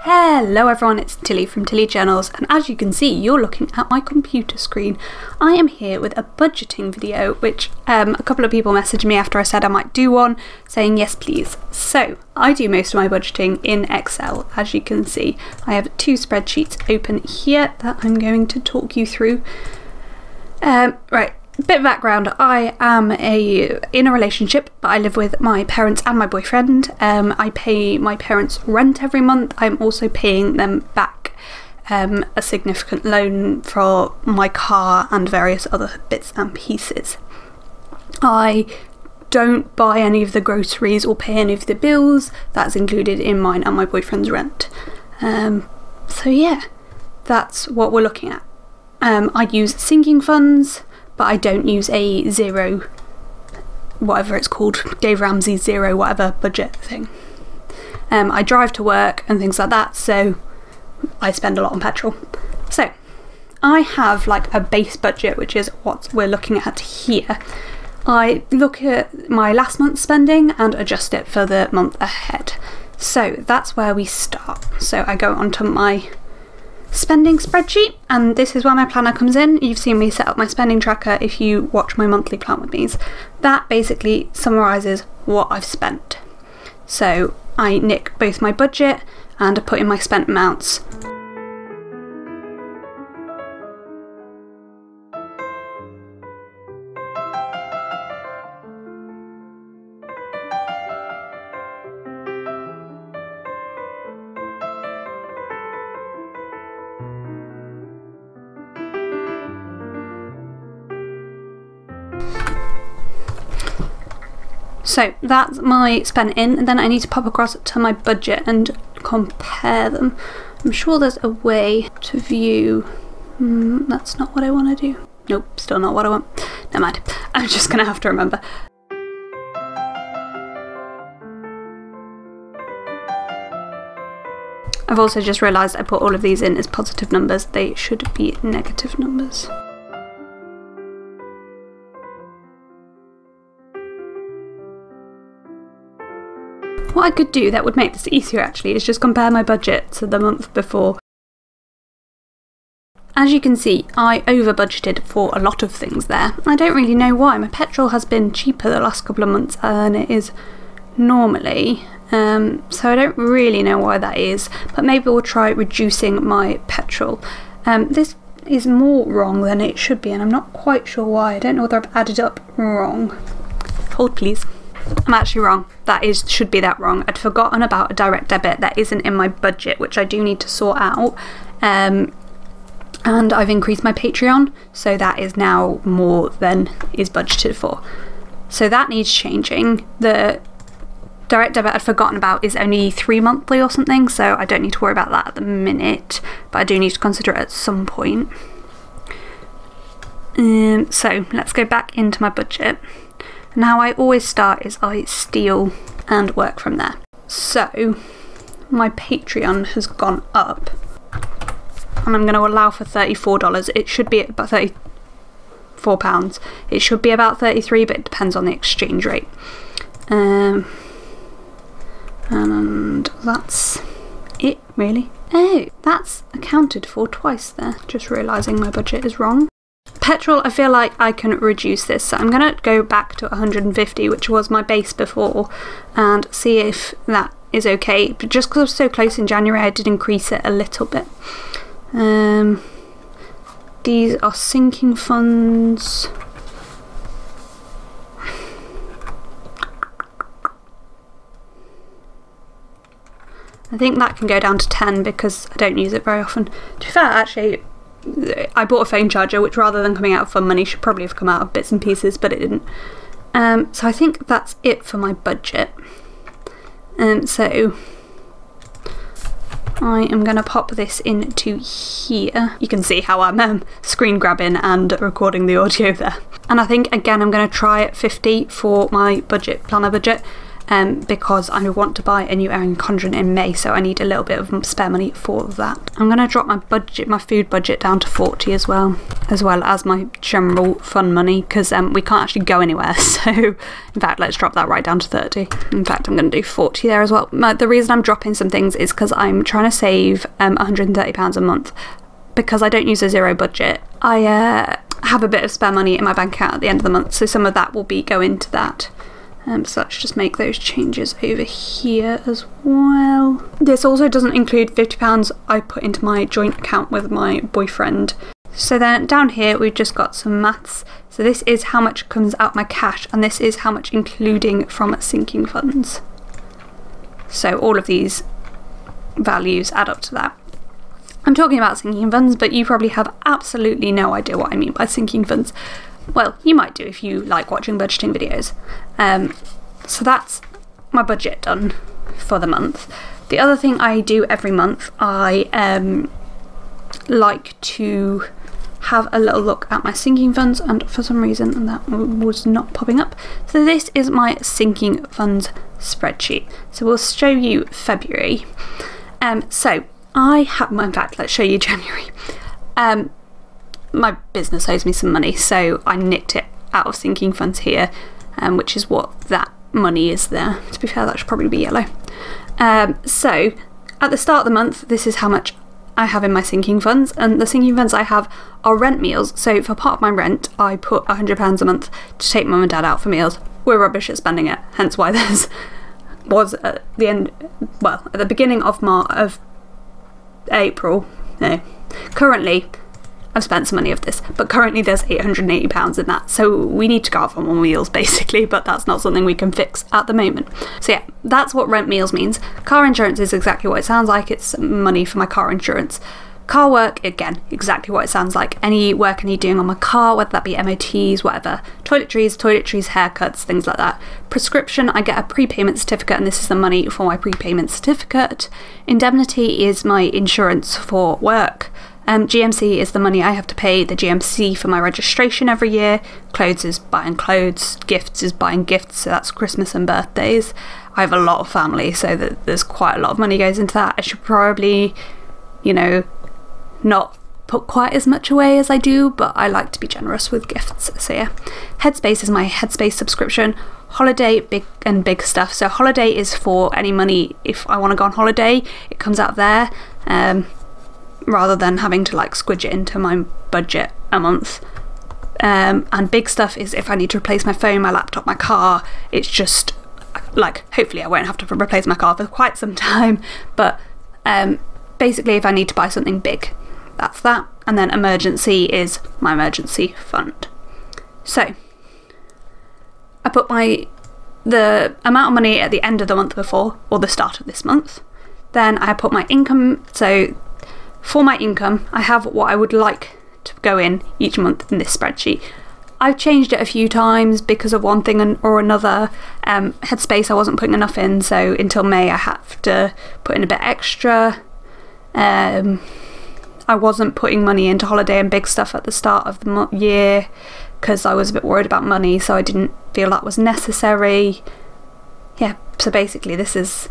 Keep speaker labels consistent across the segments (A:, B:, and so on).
A: Hello everyone, it's Tilly from Tilly Journals, and as you can see, you're looking at my computer screen. I am here with a budgeting video, which a couple of people messaged me after I said I might do one, saying yes please. So, I do most of my budgeting in Excel, as you can see. I have two spreadsheets open here that I'm going to talk you through. Right. Bit of background, I am in a relationship, but I live with my parents and my boyfriend. I pay my parents rent every month. I'm also paying them back a significant loan for my car and various other bits and pieces. I don't buy any of the groceries or pay any of the bills. That's included in mine and my boyfriend's rent. So yeah, that's what we're looking at. I use sinking funds, but I don't use a zero, whatever it's called, Dave Ramsey's zero whatever budget thing. I drive to work and things like that, so I spend a lot on petrol. So I have like a base budget, which is what we're looking at here. I look at my last month's spending and adjust it for the month ahead. So that's where we start. So I go onto my spending spreadsheet, and this is where my planner comes in. You've seen me set up my spending tracker if you watch my monthly plan with me. That basically summarises what I've spent. So I nick both my budget and I put in my spent amounts. So that's my spent in, and then I need to pop across to my budget and compare them. I'm sure there's a way to view. That's not what I want to do. Nope, still not what I want. Never mind. I'm just gonna have to remember. I've also just realised I put all of these in as positive numbers. They should be negative numbers. What I could do that would make this easier actually is just compare my budget to the month before. As you can see, I over budgeted for a lot of things there. I don't really know why. My petrol has been cheaper the last couple of months than it is normally, so I don't really know why that is, but maybe we'll try reducing my petrol. This is more wrong than it should be, and I'm not quite sure why. I don't know whether I've added up wrong. Hold please. I'm actually wrong. That should be that wrong. I'd forgotten about a direct debit that isn't in my budget, which I do need to sort out. And I've increased my Patreon, so that is now more than is budgeted for. So that needs changing. The direct debit I'd forgotten about is only 3 monthly or something, so I don't need to worry about that at the minute, but I do need to consider it at some point. So let's go back into my budget. And how I always start is I steal and work from there. So my Patreon has gone up, and I'm going to allow for $34. It should be about £34. It should be about 33, but it depends on the exchange rate. And that's it really. Oh, that's accounted for twice there. Just realising my budget is wrong. Petrol, I feel like I can reduce this, so I'm going to go back to 150, which was my base before, and see if that is okay. But just because I was so close in January, I did increase it a little bit. These are sinking funds. I think that can go down to 10 because I don't use it very often. To be fair, actually, I bought a phone charger, which rather than coming out of fun money should probably have come out of bits and pieces, but it didn't. So I think that's it for my budget. So I am going to pop this into here. You can see how I'm screen grabbing and recording the audio there. And I think again I'm going to try at 50 for my budget, planner budget. because I want to buy a new airing conjurant in May, so I need a little bit of spare money for that. I'm going to drop my food budget down to 40 as well as my general fun money, because we can't actually go anywhere, so in fact let's drop that right down to 30. In fact I'm going to do 40 there as well. The reason I'm dropping some things is because I'm trying to save £130 a month, because I don't use a zero budget. I have a bit of spare money in my bank account at the end of the month, so some of that will go into that. So let's just make those changes over here as well. This also doesn't include £50 I put into my joint account with my boyfriend. So then down here we've just got some maths. So this is how much comes out my cash, and this is how much including from sinking funds. So all of these values add up to that. I'm talking about sinking funds, but you probably have absolutely no idea what I mean by sinking funds. Well, you might do if you like watching budgeting videos. So that's my budget done for the month. The other thing I do every month, I like to have a little look at my sinking funds, and for some reason that was not popping up. So this is my sinking funds spreadsheet. So we'll show you February. So I have, in fact, let's show you January. My business owes me some money, so I nicked it out of sinking funds here, which is what that money is there. To be fair, that should probably be yellow. So at the start of the month, this is how much I have in my sinking funds, and the sinking funds I have are rent meals. So for part of my rent, I put £100 a month to take mum and dad out for meals. We're rubbish at spending it, hence why there's was at the end, well, at the beginning of April. No, currently I've spent some money of this, but currently there's £880 in that, so we need to go out for more meals basically, but that's not something we can fix at the moment. So yeah, that's what rent meals means. Car insurance is exactly what it sounds like, it's money for my car insurance. Car work, again, exactly what it sounds like. Any work I need doing on my car, whether that be MOTs, whatever. Toiletries, haircuts, things like that. Prescription, I get a prepayment certificate, and this is the money for my prepayment certificate. Indemnity is my insurance for work. GMC is the money I have to pay the GMC for my registration every year. Clothes is buying clothes. Gifts is buying gifts, so that's Christmas and birthdays. I have a lot of family, so there's quite a lot of money goes into that. I should probably, you know, not put quite as much away as I do, but I like to be generous with gifts. So yeah, Headspace is my Headspace subscription. Holiday, big stuff. So holiday is for any money if I want to go on holiday, it comes out of there. Rather than having to like squidge it into my budget a month. And big stuff is if I need to replace my phone, my laptop, my car. It's just like, hopefully I won't have to replace my car for quite some time, but basically if I need to buy something big, that's that. And then emergency is my emergency fund. So I put the amount of money at the end of the month before, or the start of this month. Then I put my income. So for my income, I have what I would like to go in each month in this spreadsheet. I've changed it a few times because of one thing or another. Headspace I wasn't putting enough in, so until May I have to put in a bit extra. I wasn't putting money into holiday and big stuff at the start of the year because I was a bit worried about money, so I didn't feel that was necessary. Yeah, so basically this is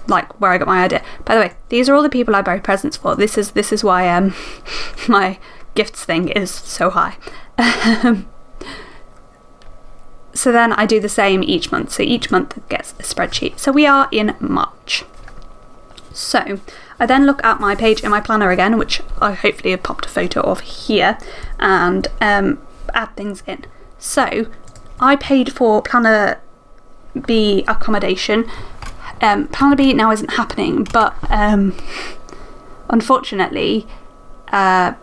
A: like where I got my idea. By the way, these are all the people I buy presents for. This is why my gifts thing is so high. So then I do the same each month. So each month gets a spreadsheet. So we are in March. So I then look at my page in my planner again, which I hopefully have popped a photo of here, and add things in. So I paid for Planner B accommodation. Planner B now isn't happening, but unfortunately Airbnb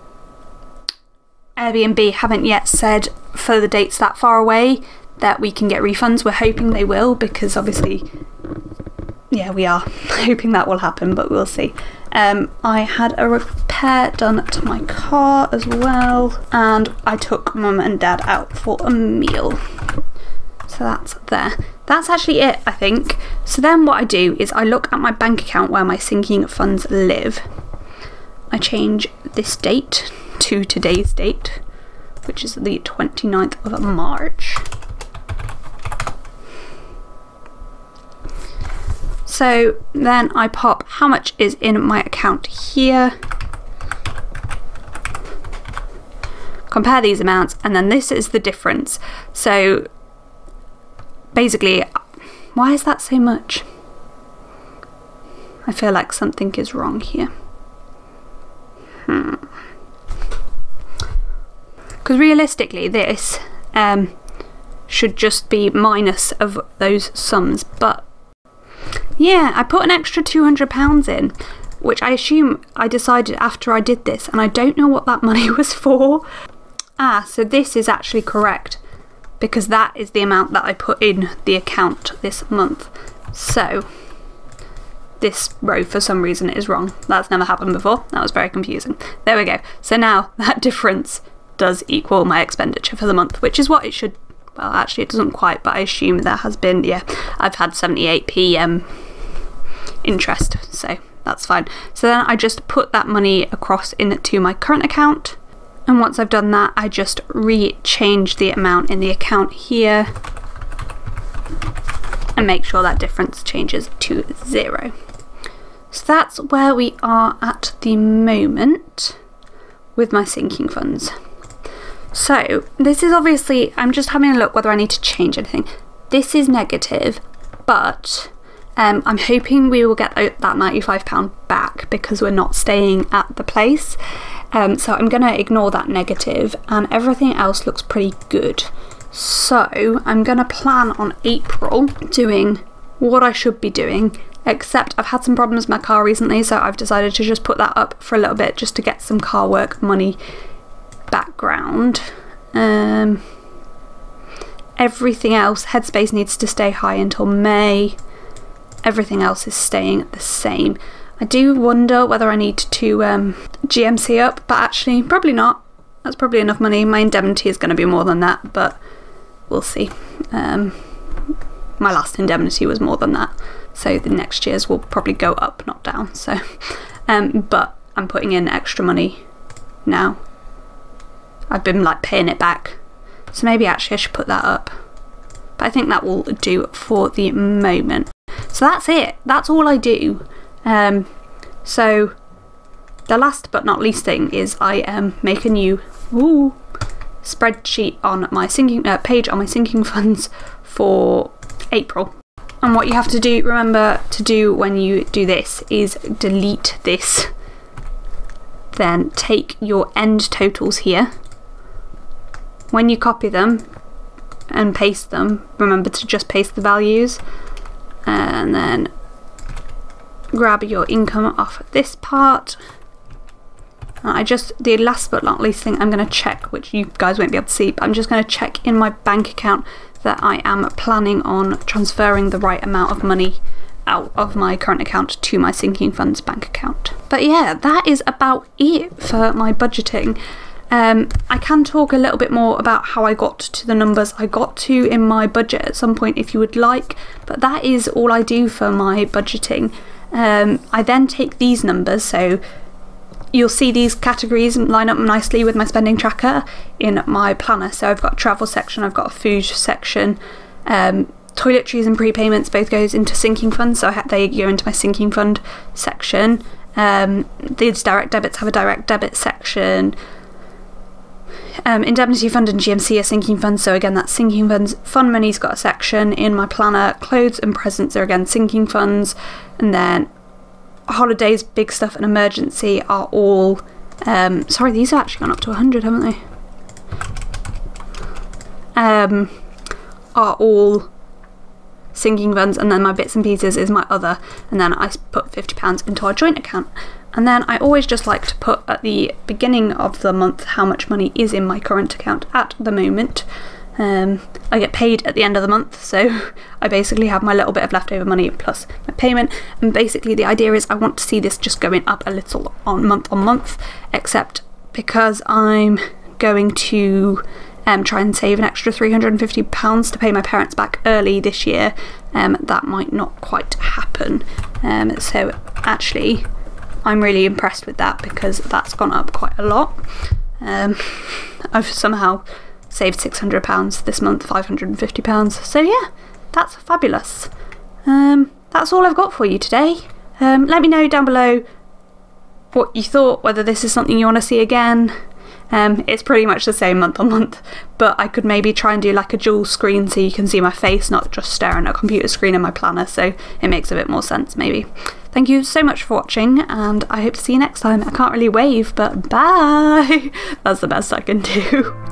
A: haven't yet said for the dates that far away that we can get refunds. We're hoping they will, because obviously, yeah, we are hoping that will happen, but we'll see. I had a repair done to my car as well, and I took mum and dad out for a meal. So that's there. That's actually it, I think. So then what I do is I look at my bank account where my sinking funds live. I change this date to today's date, which is the 29th of March. So then I pop how much is in my account here, compare these amounts, and then this is the difference. So basically, why is that so much? I feel like something is wrong here. Because realistically this should just be minus of those sums, but yeah, I put an extra £200 in, which I assume I decided after I did this, and I don't know what that money was for. So this is actually correct, because that is the amount that I put in the account this month. So this row for some reason is wrong. That's never happened before. That was very confusing. There we go. So now that difference does equal my expenditure for the month, which is what it should. Well, actually it doesn't quite, but I assume there has been, yeah, I've had 78p interest, so that's fine. So then I just put that money across into my current account, and once I've done that, I just re-change the amount in the account here and make sure that difference changes to 0. So that's where we are at the moment with my sinking funds. So this is obviously, I'm just having a look whether I need to change anything. This is negative, but I'm hoping we will get that £95 back because we're not staying at the place. So I'm going to ignore that negative, and everything else looks pretty good. So I'm going to plan on April doing what I should be doing, except I've had some problems with my car recently, so I've decided to just put that up for a little bit just to get some car work money background. Everything else, headspace needs to stay high until May. Everything else is staying the same. I do wonder whether I need to GMC up, but actually probably not. That's probably enough money. My indemnity is going to be more than that, but we'll see. My last indemnity was more than that, so the next year's will probably go up, not down. So but I'm putting in extra money now. I've been like paying it back, so maybe actually I should put that up, but I think that will do for the moment. So that's it, that's all I do. So the last but not least thing is I make a new spreadsheet on my sinking page on my sinking funds for April. And what you have to do, remember to do when you do this, is delete this, then take your end totals here. When you copy them and paste them, remember to just paste the values, and then grab your income off this part. The last but not least thing I'm going to check, which you guys won't be able to see, but I'm just going to check in my bank account that I am planning on transferring the right amount of money out of my current account to my sinking funds bank account. But yeah, that is about it for my budgeting. I can talk a little bit more about how I got to the numbers I got to in my budget at some point if you would like, but that is all I do for my budgeting. I then take these numbers, so you'll see these categories line up nicely with my spending tracker in my planner. So I've got a travel section, I've got a food section, toiletries and prepayments both goes into sinking funds, so they go into my sinking fund section. These direct debits have a direct debit section. Indemnity fund and GMC are sinking funds, so again that's sinking funds. Fund money's got a section in my planner. Clothes and presents are again sinking funds, and then holidays, big stuff and emergency are all sorry, these have actually gone up to 100, haven't they? Are all sinking funds, and then my bits and pieces is my other, and then I put £50 into our joint account. And then I always just like to put at the beginning of the month how much money is in my current account at the moment. I get paid at the end of the month, so I basically have my little bit of leftover money plus my payment, and basically the idea is I want to see this just going up a little on month, except because I'm going to try and save an extra £350 to pay my parents back early this year. That might not quite happen, so actually I'm really impressed with that because that's gone up quite a lot. I've somehow saved £600 this month, £550, so yeah, that's fabulous. that's all I've got for you today. Let me know down below what you thought, whether this is something you want to see again. It's pretty much the same month on month, but I could maybe try and do like a dual screen so you can see my face, not just staring at a computer screen in my planner, so it makes a bit more sense maybe. Thank you so much for watching, and I hope to see you next time. I can't really wave, but bye! That's the best I can do.